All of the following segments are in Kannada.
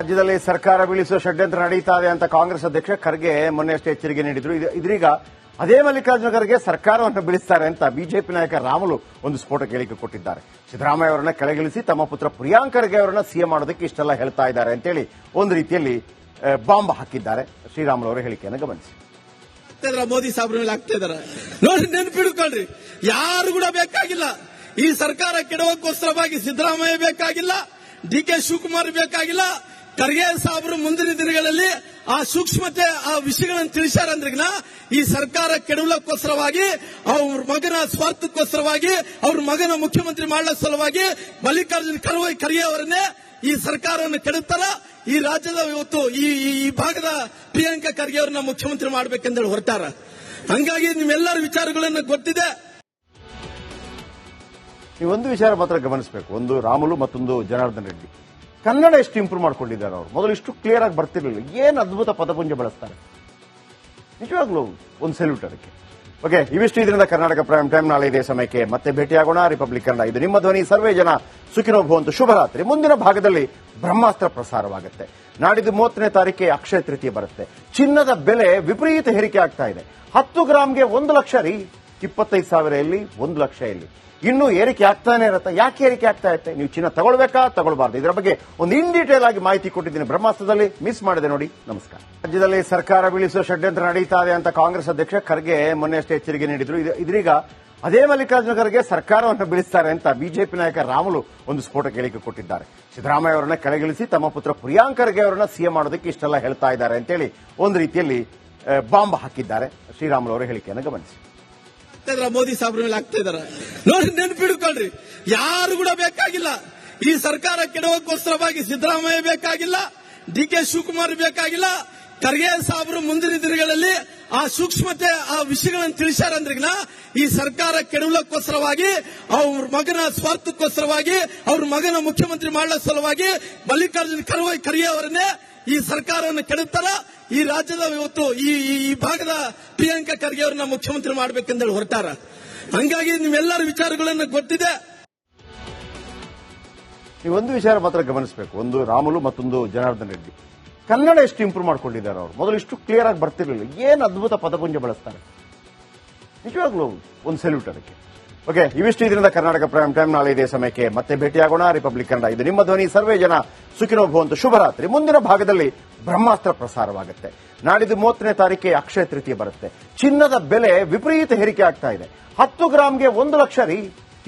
ರಾಜ್ಯದಲ್ಲಿ ಸರ್ಕಾರ ಬೀಳಿಸುವ ಷಡ್ಯಂತ್ರ ನಡೀತಾ ಇದೆ ಅಂತ ಕಾಂಗ್ರೆಸ್ ಅಧ್ಯಕ್ಷ ಖರ್ಗೆ ಮೊನ್ನೆಯಷ್ಟೇ ಎಚ್ಚರಿಕೆ ನೀಡಿದ್ರು. ಇದೀಗ ಅದೇ ಮಲ್ಲಿಕಾರ್ಜುನ ಖರ್ಗೆ ಸರ್ಕಾರವನ್ನು ಬೀಳಿಸ್ತಾರೆ ಅಂತ ಬಿಜೆಪಿ ನಾಯಕ ರಾಮುಲು ಒಂದು ಸ್ಫೋಟಕ ಹೇಳಿಕೆ ಕೊಟ್ಟಿದ್ದಾರೆ. ಸಿದ್ದರಾಮಯ್ಯ ಅವರನ್ನ ಕೆಳಗಿಳಿಸಿ ತಮ್ಮ ಪುತ್ರ ಪ್ರಿಯಾಂಕ್ ಖರ್ಗೆ ಅವರನ್ನ ಸಿಎಂ ಮಾಡೋದಕ್ಕೆ ಇಷ್ಟೆಲ್ಲ ಹೇಳ್ತಾ ಇದ್ದಾರೆ ಅಂತೇಳಿ ಒಂದು ರೀತಿಯಲ್ಲಿ ಬಾಂಬ್ ಹಾಕಿದ್ದಾರೆ. ಶ್ರೀರಾಮುಲು ಅವರ ಹೇಳಿಕೆಯನ್ನು ಗಮನಿಸಿ. ಮೋದಿ ಸಾಬ್ರ ಮೇಲೆ ಆಗ್ತಾ ಇದಾರೆ ನೋಡಿ, ನೆನಪಿಡ್ಕೊಳ್ರಿ. ಯಾರು ಕೂಡ ಬೇಕಾಗಿಲ್ಲ. ಈ ಸರ್ಕಾರ ಕೆಡವಕ್ಕೋಸ್ಕರವಾಗಿ ಸಿದ್ದರಾಮಯ್ಯ ಬೇಕಾಗಿಲ್ಲ, ಡಿ.ಕೆ. ಶಿವಕುಮಾರ್ ಬೇಕಾಗಿಲ್ಲ. ಖರ್ಗೆ ಸಾಬ್ರು ಮುಂದಿನ ದಿನಗಳಲ್ಲಿ ಆ ಸೂಕ್ಷ್ಮತೆ ಆ ವಿಷಯಗಳನ್ನು ತಿಳಿಸ್ಯಾರಂದ್ರಿಗಿನ ಈ ಸರ್ಕಾರ ಕೆಡವಲಕ್ಕೋಸ್ಕರವಾಗಿ ಅವ್ರ ಮಗನ ಸ್ವಾರ್ಥಕ್ಕೋಸ್ಕರವಾಗಿ ಅವ್ರ ಮಗನ ಮುಖ್ಯಮಂತ್ರಿ ಮಾಡಲ ಸಲುವಾಗಿ ಮಲ್ಲಿಕಾರ್ಜುನ ಖರ್ಗೆ ಅವರನ್ನೇ ಈ ಸರ್ಕಾರವನ್ನು ಕೆಡುತ್ತಾರ. ಈ ರಾಜ್ಯದ ಇವತ್ತು ಈ ಭಾಗದ ಪ್ರಿಯಾಂಕಾ ಖರ್ಗೆ ಅವರನ್ನ ಮುಖ್ಯಮಂತ್ರಿ ಮಾಡಬೇಕೆಂದೇಳಿ ಹೊರಟಾರ. ಹಂಗಾಗಿ ನಿಮ್ಮೆಲ್ಲರ ವಿಚಾರಗಳನ್ನು ಗೊತ್ತಿದೆ. ನೀವೊಂದು ವಿಚಾರ ಮಾತ್ರ ಗಮನಿಸಬೇಕು. ಒಂದು ರಾಮುಲು, ಮತ್ತೊಂದು ಜನಾರ್ದನ್ ರೆಡ್ಡಿ. ಕನ್ನಡ ಎಷ್ಟು ಇಂಪ್ರೂವ್ ಮಾಡ್ಕೊಂಡಿದ್ದಾರೆ ಅವರು. ಮೊದಲು ಇಷ್ಟು ಕ್ಲಿಯರ್ ಆಗಿ ಬರ್ತಿರ್ಲಿಲ್ಲ. ಏನು ಅದ್ಭುತ ಪದಪುಂಜ ಬಳಸ್ತಾರೆ. ನಿಜವಾಗ್ಲೂ ಒಂದು ಸೆಲ್ಯೂಟ್ ಅದಕ್ಕೆ. ಓಕೆ, ಇವಿಷ್ಟು ಇದರಿಂದ ಕರ್ನಾಟಕ ಪ್ರೈಮ್ ಟೈಮ್. ನಾಳೆ ಇದೇ ಸಮಯಕ್ಕೆ ಮತ್ತೆ ಭೇಟಿಯಾಗೋಣ. ರಿಪಬ್ಲಿಕ್ ಕನ್ನಡ, ಇದು ನಿಮ್ಮ ಧ್ವನಿ. ಸರ್ವೇ ಜನ ಸುಖಿನೋ ಭವಂತು. ಶುಭರಾತ್ರಿ. ಮುಂದಿನ ಭಾಗದಲ್ಲಿ ಬ್ರಹ್ಮಾಸ್ತ್ರ ಪ್ರಸಾರವಾಗುತ್ತೆ. ನಾಡಿದ್ದು 30ನೇ ತಾರೀಕಿಗೆ ಅಕ್ಷಯ ತೃತೀಯ ಬರುತ್ತೆ. ಚಿನ್ನದ ಬೆಲೆ ವಿಪರೀತ ಏರಿಕೆ ಆಗ್ತಾ ಇದೆ. 10 ಗ್ರಾಮ್ಗೆ 1 ಲಕ್ಷ ರೀ. 25,000 ಎಲ್ಲಿ, 1 ಲಕ್ಷ ಎಲ್ಲಿ. ಇನ್ನೂ ಏರಿಕೆ ಆಗ್ತಾನೆ ಇರುತ್ತೆ. ಯಾಕೆ ಏರಿಕೆ ಆಗ್ತಾ ಇರುತ್ತೆ? ನೀವು ಚಿನ್ನ ತಗೊಳ್ಬೇಕಾ ತಗೊಳ್ಬಾರ್ದು? ಇದರ ಬಗ್ಗೆ ಒಂದು ಇನ್ ಡೀಟೇಲ್ ಆಗಿ ಮಾಹಿತಿ ಕೊಟ್ಟಿದ್ದೀನಿ ಬ್ರಹ್ಮಾಸ್ತ್ರದಲ್ಲಿ. ಮಿಸ್ ಮಾಡಿದೆ ನೋಡಿ. ನಮಸ್ಕಾರ. ರಾಜ್ಯದಲ್ಲಿ ಸರ್ಕಾರ ಬೀಳಿಸುವ ಷಡ್ಯಂತ್ರ ನಡೀತಾ ಇದೆ ಅಂತ ಕಾಂಗ್ರೆಸ್ ಅಧ್ಯಕ್ಷ ಖರ್ಗೆ ಮೊನ್ನೆಯಷ್ಟೇ ಎಚ್ಚರಿಕೆ ನೀಡಿದ್ರು. ಇದೀಗ ಅದೇ ಮಲ್ಲಿಕಾರ್ಜುನ ಖರ್ಗೆ ಸರ್ಕಾರವನ್ನು ಬೀಳಿಸ್ತಾರೆ ಅಂತ ಬಿಜೆಪಿ ನಾಯಕ ರಾಮುಲು ಒಂದು ಸ್ಫೋಟಕ ಹೇಳಿಕೆ ಕೊಟ್ಟಿದ್ದಾರೆ. ಸಿದ್ದರಾಮಯ್ಯ ಅವರನ್ನ ಕೆಳಗಿಳಿಸಿ ತಮ್ಮ ಪುತ್ರ ಪ್ರಿಯಾಂಕ್ ಖರ್ಗೆ ಅವರನ್ನ ಸಿಎಂ ಮಾಡೋದಕ್ಕೆ ಇಷ್ಟೆಲ್ಲ ಹೇಳ್ತಾ ಇದ್ದಾರೆ ಅಂತೇಳಿ ಒಂದು ರೀತಿಯಲ್ಲಿ ಬಾಂಬ್ ಹಾಕಿದ್ದಾರೆ. ಶ್ರೀರಾಮುಲು ಅವರ ಹೇಳಿಕೆಯನ್ನು ಗಮನಿಸಿ. ಮೋದಿ ಸಾಬ್ರ ಮೇಲೆ ಆಗ್ತಾ ಇದಾರೆ ನೋಡಿ, ನೆನಪಿಡ್ಕೊಳ್ರಿ. ಯಾರು ಕೂಡ ಬೇಕಾಗಿಲ್ಲ. ಈ ಸರ್ಕಾರ ಕೆಡವಕ್ಕೋಸ್ಕರವಾಗಿ ಸಿದ್ದರಾಮಯ್ಯ ಬೇಕಾಗಿಲ್ಲ, ಡಿ.ಕೆ. ಶಿವಕುಮಾರ್ ಬೇಕಾಗಿಲ್ಲ. ಖರ್ಗೆ ಸಾಬ್ರು ಮುಂದಿನ ದಿನಗಳಲ್ಲಿ ಆ ಸೂಕ್ಷ್ಮತೆ ಆ ವಿಷಯಗಳನ್ನು ತಿಳಿಸ್ಯಾರಂದ್ರಿಗಿನ ಈ ಸರ್ಕಾರ ಕೆಡವಲಕ್ಕೋಸ್ಕರವಾಗಿ ಅವ್ರ ಮಗನ ಸ್ವಾರ್ಥಕ್ಕೋಸ್ಕರವಾಗಿ ಅವ್ರ ಮಗನ ಮುಖ್ಯಮಂತ್ರಿ ಮಾಡಲ ಸಲುವಾಗಿ ಮಲ್ಲಿಕಾರ್ಜುನ ಖರ್ಗೆ ಅವರನ್ನೇ ಈ ಸರ್ಕಾರವನ್ನು ಕೆಡುತ್ತಾರ. ಈ ರಾಜ್ಯದ ಇವತ್ತು ಈ ಭಾಗದ ಪ್ರಿಯಾಂಕಾ ಖರ್ಗೆ ಅವರನ್ನ ಮುಖ್ಯಮಂತ್ರಿ ಮಾಡಬೇಕೆಂದೇಳಿ ಹೊರಟಾರ. ಹಂಗಾಗಿ ನಿಮ್ಮೆಲ್ಲರ ವಿಚಾರಗಳನ್ನು ಗೊತ್ತಿದೆ. ನೀವೊಂದು ವಿಚಾರ ಮಾತ್ರ ಗಮನಿಸಬೇಕು. ಒಂದು ರಾಮುಲು, ಮತ್ತೊಂದು ಜನಾರ್ದನ್ ರೆಡ್ಡಿ. ಕನ್ನಡ ಎಷ್ಟು ಇಂಪ್ರೂವ್ ಮಾಡ್ಕೊಂಡಿದ್ದಾರೆ ಅವರು. ಮೊದಲು ಇಷ್ಟು ಕ್ಲಿಯರ್ ಆಗಿ ಬರ್ತಿರ್ಲಿಲ್ಲ. ಏನು ಅದ್ಭುತ ಪದಪುಂಜ ಬಳಸ್ತಾರೆ. ನಿಜವಾಗ್ಲೂ ಒಂದು ಸೆಲ್ಯೂಟ್ ಅದಕ್ಕೆ. ಓಕೆ, ಇವಿಷ್ಟು ಇದರಿಂದ ಕರ್ನಾಟಕ ಪ್ರೈಮ್ ಟೈಮ್. ನಾಳೆ ಇದೇ ಸಮಯಕ್ಕೆ ಮತ್ತೆ ಭೇಟಿಯಾಗೋಣ. ರಿಪಬ್ಲಿಕ್ ಕನ್ನಡ, ಇದು ನಿಮ್ಮ ಧ್ವನಿ. ಸರ್ವೇ ಜನ ಸುಖಿನೋ ಭವಂತು. ಶುಭರಾತ್ರಿ. ಮುಂದಿನ ಭಾಗದಲ್ಲಿ ಬ್ರಹ್ಮಾಸ್ತ್ರ ಪ್ರಸಾರವಾಗುತ್ತೆ. ನಾಡಿದ್ದು 30ನೇ ತಾರೀಕಿಗೆ ಅಕ್ಷಯ ತೃತೀಯ ಬರುತ್ತೆ. ಚಿನ್ನದ ಬೆಲೆ ವಿಪರೀತ ಏರಿಕೆ ಆಗ್ತಾ ಇದೆ. 10 ಗ್ರಾಮ್ಗೆ 1 ಲಕ್ಷ ರೀ.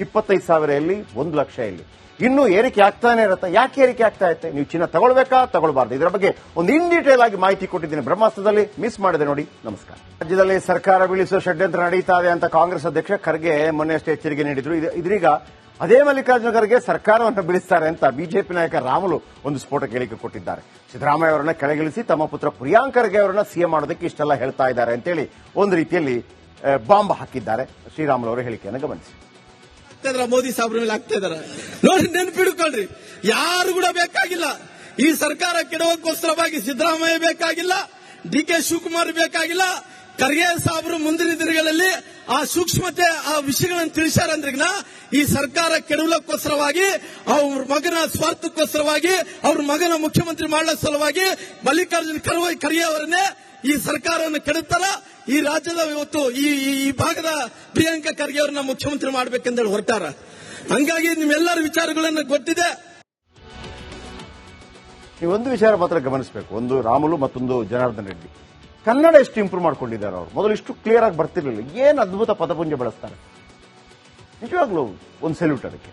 25,000 ಎಲ್ಲಿ, 1 ಲಕ್ಷ ಎಲ್ಲಿ. ಇನ್ನೂ ಏರಿಕೆ ಆಗ್ತಾನೆ ಇರುತ್ತೆ. ಯಾಕೆ ಏರಿಕೆ ಆಗ್ತಾ ಇರುತ್ತೆ? ನೀವು ಚಿನ್ನ ತಗೊಳ್ಬೇಕಾ ತಗೊಳ್ಬಾರ್ದು? ಇದರ ಬಗ್ಗೆ ಒಂದು ಇನ್ ಡೀಟೇಲ್ ಆಗಿ ಮಾಹಿತಿ ಕೊಟ್ಟಿದ್ದೀನಿ ಬ್ರಹ್ಮಾಸ್ತ್ರದಲ್ಲಿ. ಮಿಸ್ ಮಾಡಿದೆ ನೋಡಿ. ನಮಸ್ಕಾರ. ರಾಜ್ಯದಲ್ಲಿ ಸರ್ಕಾರ ಬೀಳಿಸುವ ಷಡ್ಯಂತ್ರ ನಡೀತಾ ಇದೆ ಅಂತ ಕಾಂಗ್ರೆಸ್ ಅಧ್ಯಕ್ಷ ಖರ್ಗೆ ಮೊನ್ನೆಯಷ್ಟೇ ಎಚ್ಚರಿಕೆ ನೀಡಿದ್ರು. ಇದೀಗ ಅದೇ ಮಲ್ಲಿಕಾರ್ಜುನ ಖರ್ಗೆ ಸರ್ಕಾರವನ್ನು ಬೀಳಿಸ್ತಾರೆ ಅಂತ ಬಿಜೆಪಿ ನಾಯಕ ರಾಮುಲು ಒಂದು ಸ್ಫೋಟಕ ಹೇಳಿಕೆ ಕೊಟ್ಟಿದ್ದಾರೆ. ಸಿದ್ದರಾಮಯ್ಯ ಅವರನ್ನ ಕೆಳಗಿಳಿಸಿ ತಮ್ಮ ಪುತ್ರ ಪ್ರಿಯಾಂಕ್ ಖರ್ಗೆ ಅವರನ್ನ ಸಿಎಂ ಮಾಡೋದಕ್ಕೆ ಇಷ್ಟೆಲ್ಲ ಹೇಳ್ತಾ ಇದ್ದಾರೆ ಅಂತೇಳಿ ಒಂದು ರೀತಿಯಲ್ಲಿ ಬಾಂಬ್ ಹಾಕಿದ್ದಾರೆ. ಶ್ರೀರಾಮುಲು ಅವರ ಹೇಳಿಕೆಯನ್ನು ಗಮನಿಸಿ. ಮೋದಿ ಸಾಬ್ರ ಮೇಲೆ ಆಗ್ತಾ ಇದಾರೆ ನೋಡಿ, ನೆನಪಿಡ್ಕೊಳ್ರಿ. ಯಾರು ಕೂಡ ಬೇಕಾಗಿಲ್ಲ. ಈ ಸರ್ಕಾರ ಕೆಡವಕ್ಕೋಸ್ಕರವಾಗಿ ಸಿದ್ದರಾಮಯ್ಯ ಬೇಕಾಗಿಲ್ಲ, ಡಿ.ಕೆ. ಶಿವಕುಮಾರ್ ಬೇಕಾಗಿಲ್ಲ. ಖರ್ಗೆ ಸಾಬ್ರು ಮುಂದಿನ ದಿನಗಳಲ್ಲಿ ಆ ಸೂಕ್ಷ್ಮತೆ ಆ ವಿಷಯಗಳನ್ನು ತಿಳಿಸ್ಯಾರಂದ್ರಿಗಿನ ಈ ಸರ್ಕಾರ ಕೆಡವಲಕ್ಕೋಸ್ಕರವಾಗಿ ಅವ್ರ ಮಗನ ಸ್ವಾರ್ಥಕ್ಕೋಸ್ಕರವಾಗಿ ಅವ್ರ ಮಗನ ಮುಖ್ಯಮಂತ್ರಿ ಮಾಡಲ ಸಲುವಾಗಿ ಮಲ್ಲಿಕಾರ್ಜುನ ಖರ್ಗೆ ಅವರನ್ನೇ ಈ ಸರ್ಕಾರವನ್ನು ಕೆಡುತ್ತಾರ. ಈ ರಾಜ್ಯದ ಇವತ್ತು ಈ ಭಾಗದ ಪ್ರಿಯಾಂಕಾ ಖರ್ಗೆ ಅವರನ್ನ ಮುಖ್ಯಮಂತ್ರಿ ಮಾಡಬೇಕೆಂದೇಳಿ ಹೊರಟಾರ. ಹಂಗಾಗಿ ನಿಮ್ಮೆಲ್ಲರ ವಿಚಾರಗಳನ್ನು ಗೊತ್ತಿದೆ. ನೀವೊಂದು ವಿಚಾರ ಮಾತ್ರ ಗಮನಿಸಬೇಕು. ಒಂದು ರಾಮುಲು, ಮತ್ತೊಂದು ಜನಾರ್ದನ್ ರೆಡ್ಡಿ. ಕನ್ನಡ ಎಷ್ಟು ಇಂಪ್ರೂವ್ ಮಾಡ್ಕೊಂಡಿದ್ದಾರೆ ಅವರು. ಮೊದಲು ಇಷ್ಟು ಕ್ಲಿಯರ್ ಆಗಿ ಬರ್ತಿರ್ಲಿಲ್ಲ. ಏನು ಅದ್ಭುತ ಪದಪುಂಜ ಬಳಸ್ತಾರೆ. ನಿಜವಾಗ್ಲೂ ಒಂದು ಸೆಲ್ಯೂಟ್ ಅದಕ್ಕೆ.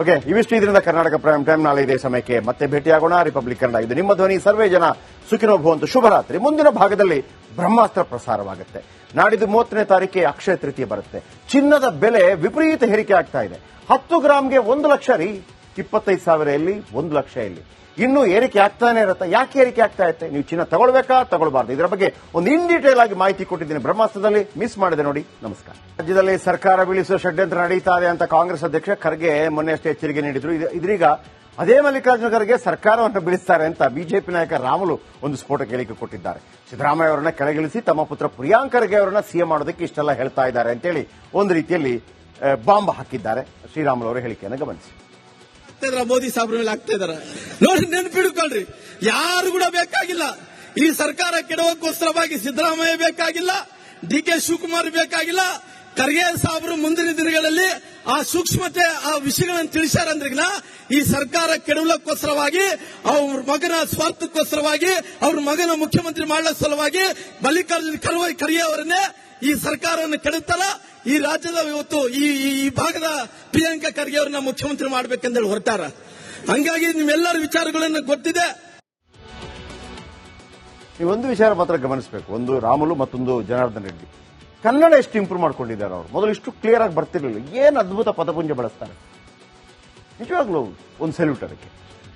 ಓಕೆ, ಇವಿಷ್ಟು ಇದರಿಂದ ಕರ್ನಾಟಕ ಪ್ರೈಮ್ ಟೈಮ್. ನಾಳೆ ಇದೇ ಸಮಯಕ್ಕೆ ಮತ್ತೆ ಭೇಟಿಯಾಗೋಣ. ರಿಪಬ್ಲಿಕ್ ಕನ್ನಡ, ಇದು ನಿಮ್ಮ ಧ್ವನಿ. ಸರ್ವೇ ಜನ ಸುಖಿನೋ ಭವಂತು. ಶುಭರಾತ್ರಿ. ಮುಂದಿನ ಭಾಗದಲ್ಲಿ ಬ್ರಹ್ಮಾಸ್ತ್ರ ಪ್ರಸಾರವಾಗುತ್ತೆ. ನಾಡಿದ್ದು 30ನೇ ತಾರೀಕಿಗೆ ಅಕ್ಷಯ ತೃತೀಯ ಬರುತ್ತೆ. ಚಿನ್ನದ ಬೆಲೆ ವಿಪರೀತ ಏರಿಕೆ ಆಗ್ತಾ ಇದೆ. 10 ಗ್ರಾಮ್ಗೆ 1 ಲಕ್ಷ ರೀ. 25,000 ಎಲ್ಲಿ, 1 ಲಕ್ಷ ಎಲ್ಲಿ. ಇನ್ನೂ ಏರಿಕೆ ಆಗ್ತಾನೆ ಇರುತ್ತೆ. ಯಾಕೆ ಏರಿಕೆ ಆಗ್ತಾ ಇರುತ್ತೆ? ನೀವು ಚಿನ್ನ ತಗೊಳ್ಬೇಕಾ ತಗೊಳ್ಬಾರ್ದು? ಇದರ ಬಗ್ಗೆ ಒಂದು ಇನ್ ಡೀಟೇಲ್ ಆಗಿ ಮಾಹಿತಿ ಕೊಟ್ಟಿದ್ದೀನಿ ಬ್ರಹ್ಮಾಸ್ತ್ರದಲ್ಲಿ. ಮಿಸ್ ಮಾಡಿದೆ ನೋಡಿ. ನಮಸ್ಕಾರ. ರಾಜ್ಯದಲ್ಲಿ ಸರ್ಕಾರ ಬೀಳಿಸುವ ಷಡ್ಯಂತ್ರ ನಡೀತಾ ಇದೆ ಅಂತ ಕಾಂಗ್ರೆಸ್ ಅಧ್ಯಕ್ಷ ಖರ್ಗೆ ಮೊನ್ನೆಯಷ್ಟೇ ಎಚ್ಚರಿಕೆ ನೀಡಿದ್ರು. ಇದೀಗ ಅದೇ ಮಲ್ಲಿಕಾರ್ಜುನ ಖರ್ಗೆ ಸರ್ಕಾರವನ್ನು ಬೀಳಿಸ್ತಾರೆ ಅಂತ ಬಿಜೆಪಿ ನಾಯಕ ರಾಮುಲು ಒಂದು ಸ್ಫೋಟಕ ಹೇಳಿಕೆ ಕೊಟ್ಟಿದ್ದಾರೆ. ಸಿದ್ದರಾಮಯ್ಯ ಅವರನ್ನ ಕೆಳಗಿಳಿಸಿ ತಮ್ಮ ಪುತ್ರ ಪ್ರಿಯಾಂಕ್ ಖರ್ಗೆ ಅವರನ್ನ ಸಿಎಂ ಮಾಡೋದಕ್ಕೆ ಇಷ್ಟೆಲ್ಲ ಹೇಳ್ತಾ ಇದ್ದಾರೆ ಅಂತೇಳಿ ಒಂದು ರೀತಿಯಲ್ಲಿ ಬಾಂಬ್ ಹಾಕಿದ್ದಾರೆ. ಶ್ರೀರಾಮುಲು ಅವರ ಹೇಳಿಕೆಯನ್ನು ಗಮನಿಸಿ. ಮೋದಿ ಸಾಬ್ರ ಮೇಲೆ ಆಗ್ತಾ ಇದಾರೆ ನೋಡಿ, ನೆನ್ಪಿಡ್ಕೊಳ್ರಿ. ಯಾರು ಕೂಡ ಬೇಕಾಗಿಲ್ಲ. ಈ ಸರ್ಕಾರ ಕೆಡವಕ್ಕೋಸ್ಕರವಾಗಿ ಸಿದ್ದರಾಮಯ್ಯ ಬೇಕಾಗಿಲ್ಲ, ಡಿ.ಕೆ. ಶಿವಕುಮಾರ್ ಬೇಕಾಗಿಲ್ಲ. ಖರ್ಗೆ ಸಾಬ್ರು ಮುಂದಿನ ದಿನಗಳಲ್ಲಿ ಆ ಸೂಕ್ಷ್ಮತೆ, ಆ ವಿಷಯಗಳನ್ನು ತಿಳಿಸ್ಯಾರಂದ್ರಿಗಿನ ಈ ಸರ್ಕಾರ ಕೆಡವಲಕ್ಕೋಸ್ಕರವಾಗಿ, ಅವ್ರ ಮಗನ ಸ್ವಾರ್ಥಕ್ಕೋಸ್ಕರವಾಗಿ, ಅವ್ರ ಮಗನ ಮುಖ್ಯಮಂತ್ರಿ ಮಾಡಲ ಸಲುವಾಗಿ ಮಲ್ಲಿಕಾರ್ಜುನ ಖರ್ಗೆ ಅವರನ್ನೇ ಈ ಸರ್ಕಾರವನ್ನು ಕೆಡುತ್ತಲ್ಲ. ಈ ರಾಜ್ಯದ ಇವತ್ತು ಈ ಭಾಗದ ಪ್ರಿಯಾಂಕಾ ಖರ್ಗೆ ಅವರನ್ನ ಮುಖ್ಯಮಂತ್ರಿ ಮಾಡಬೇಕೆಂದೇಳಿ ಹೊರಟಾರ. ಹಂಗಾಗಿ ನಿಮ್ಮೆಲ್ಲರ ವಿಚಾರಗಳನ್ನು ಗೊತ್ತಿದೆ. ನೀವೊಂದು ವಿಚಾರ ಮಾತ್ರ ಗಮನಿಸಬೇಕು. ಒಂದು ರಾಮುಲು, ಮತ್ತೊಂದು ಜನಾರ್ದನ್ ರೆಡ್ಡಿ. ಕನ್ನಡ ಎಷ್ಟು ಇಂಪ್ರೂವ್ ಮಾಡ್ಕೊಂಡಿದ್ದಾರೆ ಅವರು. ಮೊದಲು ಇಷ್ಟು ಕ್ಲಿಯರ್ ಆಗಿ ಬರ್ತಿರ್ಲಿಲ್ಲ. ಏನು ಅದ್ಭುತ ಪದಪುಂಜ ಬಳಸ್ತಾರೆ. ನಿಜವಾಗ್ಲೂ ಒಂದು ಸೆಲ್ಯೂಟ್ ಅದಕ್ಕೆ.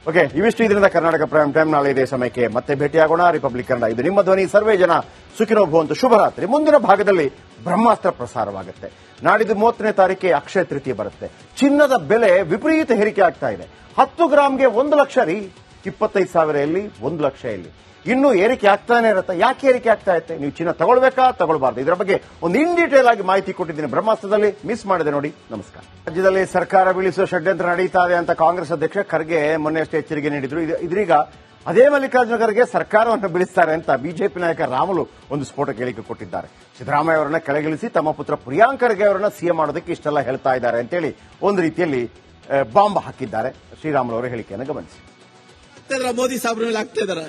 ಓಕೆ, ಇವಿಷ್ಟು ಇದರಿಂದ ಕರ್ನಾಟಕ ಪ್ರೈಮ್ ಟೈಮ್. ನಾಳೆ ಇದೇ ಸಮಯಕ್ಕೆ ಮತ್ತೆ ಭೇಟಿಯಾಗೋಣ. ರಿಪಬ್ಲಿಕ್ ಕನ್ನಡ, ಇದು ನಿಮ್ಮ ಧ್ವನಿ. ಸರ್ವೇ ಜನ ಸುಖಿನೋ ಭವಂತು. ಶುಭರಾತ್ರಿ. ಮುಂದಿನ ಭಾಗದಲ್ಲಿ ಬ್ರಹ್ಮಾಸ್ತ್ರ ಪ್ರಸಾರವಾಗುತ್ತೆ. ನಾಡಿದ್ದು 30ನೇ ತಾರೀಕಿಗೆ ಅಕ್ಷಯ ತೃತೀಯ ಬರುತ್ತೆ. ಚಿನ್ನದ ಬೆಲೆ ವಿಪರೀತ ಏರಿಕೆ ಆಗ್ತಾ ಇದೆ. 10 ಗ್ರಾಮ್ಗೆ 1 ಲಕ್ಷ ರೀ. 25,000 ಎಲ್ಲಿ, 1 ಲಕ್ಷ ಎಲ್ಲಿ. ಇನ್ನೂ ಏರಿಕೆ ಆಗ್ತಾನೆ ಇರುತ್ತೆ. ಯಾಕೆ ಏರಿಕೆ ಆಗ್ತಾ ಇರುತ್ತೆ? ನೀವು ಚಿನ್ನ ತಗೊಳ್ಬೇಕಾ ತಗೊಳ್ಬಾರ್ದು? ಇದರ ಬಗ್ಗೆ ಒಂದು ಇನ್ ಡೀಟೇಲ್ ಆಗಿ ಮಾಹಿತಿ ಕೊಟ್ಟಿದ್ದೀನಿ ಬ್ರಹ್ಮಾಸ್ತ್ರದಲ್ಲಿ. ಮಿಸ್ ಮಾಡಿದೆ ನೋಡಿ. ನಮಸ್ಕಾರ. ರಾಜ್ಯದಲ್ಲಿ ಸರ್ಕಾರ ಬೀಳಿಸುವ ಷಡ್ಯಂತ್ರ ನಡೀತಾ ಇದೆ ಅಂತ ಕಾಂಗ್ರೆಸ್ ಅಧ್ಯಕ್ಷ ಖರ್ಗೆ ಮೊನ್ನೆಯಷ್ಟೇ ಎಚ್ಚರಿಕೆ ನೀಡಿದ್ರು. ಇದೀಗ ಅದೇ ಮಲ್ಲಿಕಾರ್ಜುನ ಖರ್ಗೆ ಸರ್ಕಾರವನ್ನು ಬೀಳಿಸ್ತಾರೆ ಅಂತ ಬಿಜೆಪಿ ನಾಯಕ ರಾಮುಲು ಒಂದು ಸ್ಫೋಟಕ ಹೇಳಿಕೆ ಕೊಟ್ಟಿದ್ದಾರೆ. ಸಿದ್ದರಾಮಯ್ಯ ಅವರನ್ನ ಕೆಳಗಿಳಿಸಿ ತಮ್ಮ ಪುತ್ರ ಪ್ರಿಯಾಂಕ್ ಖರ್ಗೆ ಅವರನ್ನ ಸಿಎಂ ಮಾಡೋದಕ್ಕೆ ಇಷ್ಟೆಲ್ಲ ಹೇಳ್ತಾ ಇದ್ದಾರೆ ಅಂತೇಳಿ ಒಂದು ರೀತಿಯಲ್ಲಿ ಬಾಂಬ್ ಹಾಕಿದ್ದಾರೆ. ಶ್ರೀರಾಮುಲು ಅವರ ಹೇಳಿಕೆಯನ್ನು ಗಮನಿಸಿ. ಮೋದಿ ಸಾಬ್ರ ಮೇಲೆ ಆಗ್ತಾ ಇದಾರೆ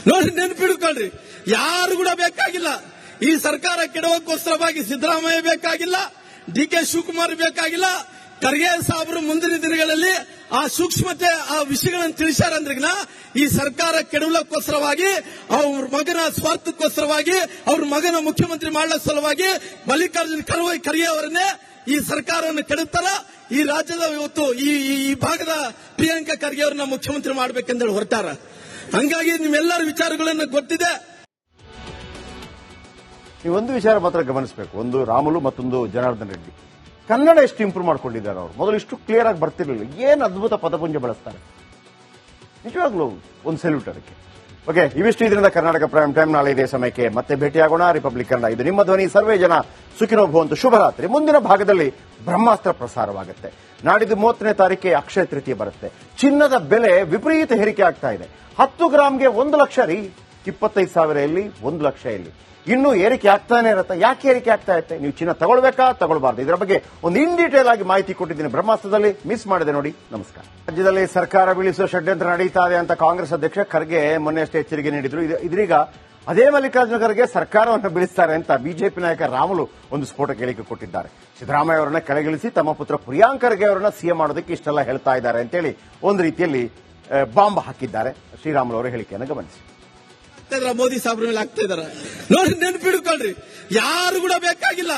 ನೋಡಿ, ನೆನ್ಪಿಡ್ಕೊಳ್ರಿ. ಯಾರು ಕೂಡ ಬೇಕಾಗಿಲ್ಲ. ಈ ಸರ್ಕಾರ ಕೆಡವಕ್ಕೋಸ್ಕರವಾಗಿ ಸಿದ್ದರಾಮಯ್ಯ ಬೇಕಾಗಿಲ್ಲ, ಡಿ.ಕೆ. ಶಿವಕುಮಾರ್ ಬೇಕಾಗಿಲ್ಲ. ಖರ್ಗೆ ಸಾಬ್ರು ಮುಂದಿನ ದಿನಗಳಲ್ಲಿ ಆ ಸೂಕ್ಷ್ಮತೆ, ಆ ವಿಷಯಗಳನ್ನು ತಿಳಿಸ್ಯಾರಂದ್ರಿಗಿನ ಈ ಸರ್ಕಾರ ಕೆಡವಲಕ್ಕೋಸ್ಕರವಾಗಿ, ಅವ್ರ ಮಗನ ಸ್ವಾರ್ಥಕ್ಕೋಸ್ಕರವಾಗಿ, ಅವ್ರ ಮಗನ ಮುಖ್ಯಮಂತ್ರಿ ಮಾಡಲ ಸಲುವಾಗಿ ಮಲ್ಲಿಕಾರ್ಜುನ ಖರ್ಗೆ ಅವರನ್ನೇ ಈ ಸರ್ಕಾರವನ್ನು ಕೆಡುತ್ತಲ್ಲ. ಈ ರಾಜ್ಯದ ಇವತ್ತು ಈ ಭಾಗದ ಪ್ರಿಯಾಂಕಾ ಖರ್ಗೆ ಅವರನ್ನ ಮುಖ್ಯಮಂತ್ರಿ ಮಾಡಬೇಕೆಂದೇಳಿ ಹೊರಟಾರ. ಹಂಗಾಗಿ ನಿಮ್ಮೆಲ್ಲರ ವಿಚಾರಗಳನ್ನು ಗೊತ್ತಿದೆ. ನೀವೊಂದು ವಿಚಾರ ಮಾತ್ರ ಗಮನಿಸಬೇಕು. ಒಂದು ರಾಮುಲು, ಮತ್ತೊಂದು ಜನಾರ್ದನ್ ರೆಡ್ಡಿ. ಕನ್ನಡ ಎಷ್ಟು ಇಂಪ್ರೂವ್ ಮಾಡ್ಕೊಂಡಿದ್ದಾರೆ ಅವರು. ಮೊದಲು ಇಷ್ಟು ಕ್ಲಿಯರ್ ಆಗಿ ಬರ್ತಿರ್ಲಿಲ್ಲ. ಏನು ಅದ್ಭುತ ಪದಪುಂಜ ಬಳಸ್ತಾರೆ. ನಿಜವಾಗ್ಲೂ ಒಂದು ಸೆಲ್ಯೂಟ್ ಅದಕ್ಕೆ. ಓಕೆ, ಇವಿಷ್ಟು ಇದರಿಂದ ಕರ್ನಾಟಕ ಪ್ರೈಮ್ ಟೈಮ್. ನಾಳೆ ಇದೇ ಸಮಯಕ್ಕೆ ಮತ್ತೆ ಭೇಟಿಯಾಗೋಣ. ರಿಪಬ್ಲಿಕ್ ಕನ್ನಡ, ಇದು ನಿಮ್ಮ ಧ್ವನಿ. ಸರ್ವೇ ಜನ ಸುಖಿನೋ ಭವಂತು. ಶುಭರಾತ್ರಿ. ಮುಂದಿನ ಭಾಗದಲ್ಲಿ ಬ್ರಹ್ಮಾಸ್ತ್ರ ಪ್ರಸಾರವಾಗುತ್ತೆ. ನಾಡಿದ್ದು 30ನೇ ತಾರೀಕಿಗೆ ಅಕ್ಷಯ ತೃತೀಯ ಬರುತ್ತೆ. ಚಿನ್ನದ ಬೆಲೆ ವಿಪರೀತ ಏರಿಕೆ ಆಗ್ತಾ ಇದೆ. 10 ಗ್ರಾಮ್ಗೆ 1 ಲಕ್ಷ ರೀ. 25,000 ಎಲ್ಲಿ, 1 ಲಕ್ಷ ಎಲ್ಲಿ. ಇನ್ನೂ ಏರಿಕೆ ಆಗ್ತಾನೆ ಇರುತ್ತೆ. ಯಾಕೆ ಏರಿಕೆ ಆಗ್ತಾ ಇರುತ್ತೆ? ನೀವು ಚಿನ್ನ ತಗೊಳ್ಬೇಕಾ ತಗೊಳ್ಬಾರ್ದು? ಇದರ ಬಗ್ಗೆ ಒಂದು ಇನ್ ಡೀಟೇಲ್ ಆಗಿ ಮಾಹಿತಿ ಕೊಟ್ಟಿದ್ದೀನಿ ಬ್ರಹ್ಮಾಸ್ತ್ರದಲ್ಲಿ. ಮಿಸ್ ಮಾಡಿದೆ ನೋಡಿ. ನಮಸ್ಕಾರ. ರಾಜ್ಯದಲ್ಲಿ ಸರ್ಕಾರ ಬೀಳಿಸುವ ಷಡ್ಯಂತ್ರ ನಡೀತಾ ಇದೆ ಅಂತ ಕಾಂಗ್ರೆಸ್ ಅಧ್ಯಕ್ಷ ಖರ್ಗೆ ಮೊನ್ನೆಯಷ್ಟೇ ಎಚ್ಚರಿಕೆ ನೀಡಿದ್ರು. ಇದೀಗ ಅದೇ ಮಲ್ಲಿಕಾರ್ಜುನ ಖರ್ಗೆ ಸರ್ಕಾರವನ್ನು ಬೀಳಿಸ್ತಾರೆ ಅಂತ ಬಿಜೆಪಿ ನಾಯಕ ರಾಮುಲು ಒಂದು ಸ್ಫೋಟಕ ಹೇಳಿಕೆ ಕೊಟ್ಟಿದ್ದಾರೆ. ಸಿದ್ದರಾಮಯ್ಯ ಅವರನ್ನ ಕೆಳಗಿಳಿಸಿ ತಮ್ಮ ಪುತ್ರ ಪ್ರಿಯಾಂಕ್ ಖರ್ಗೆ ಅವರನ್ನ ಸಿಎಂ ಮಾಡೋದಕ್ಕೆ ಇಷ್ಟೆಲ್ಲ ಹೇಳ್ತಾ ಇದ್ದಾರೆ ಅಂತೇಳಿ ಒಂದು ರೀತಿಯಲ್ಲಿ ಬಾಂಬ್ ಹಾಕಿದ್ದಾರೆ. ಶ್ರೀರಾಮುಲು ಅವರ ಹೇಳಿಕೆಯನ್ನು ಗಮನಿಸಿ. ಮೋದಿ ಸಾಬ್ರ ಮೇಲೆ ಆಗ್ತಾ ಇದಾರೆ ನೋಡಿ, ನೆನ್ಪಿಡ್ಕೊಳ್ರಿ. ಯಾರು ಕೂಡ ಬೇಕಾಗಿಲ್ಲ.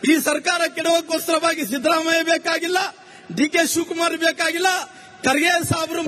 ಈ ಸರ್ಕಾರ ಕೆಡವಕ್ಕೋಸ್ಕರವಾಗಿ ಸಿದ್ದರಾಮಯ್ಯ ಬೇಕಾಗಿಲ್ಲ, ಡಿ.ಕೆ. ಶಿವಕುಮಾರ್ ಬೇಕಾಗಿಲ್ಲ. ಖರ್ಗೆ ಸಾಬ್ರು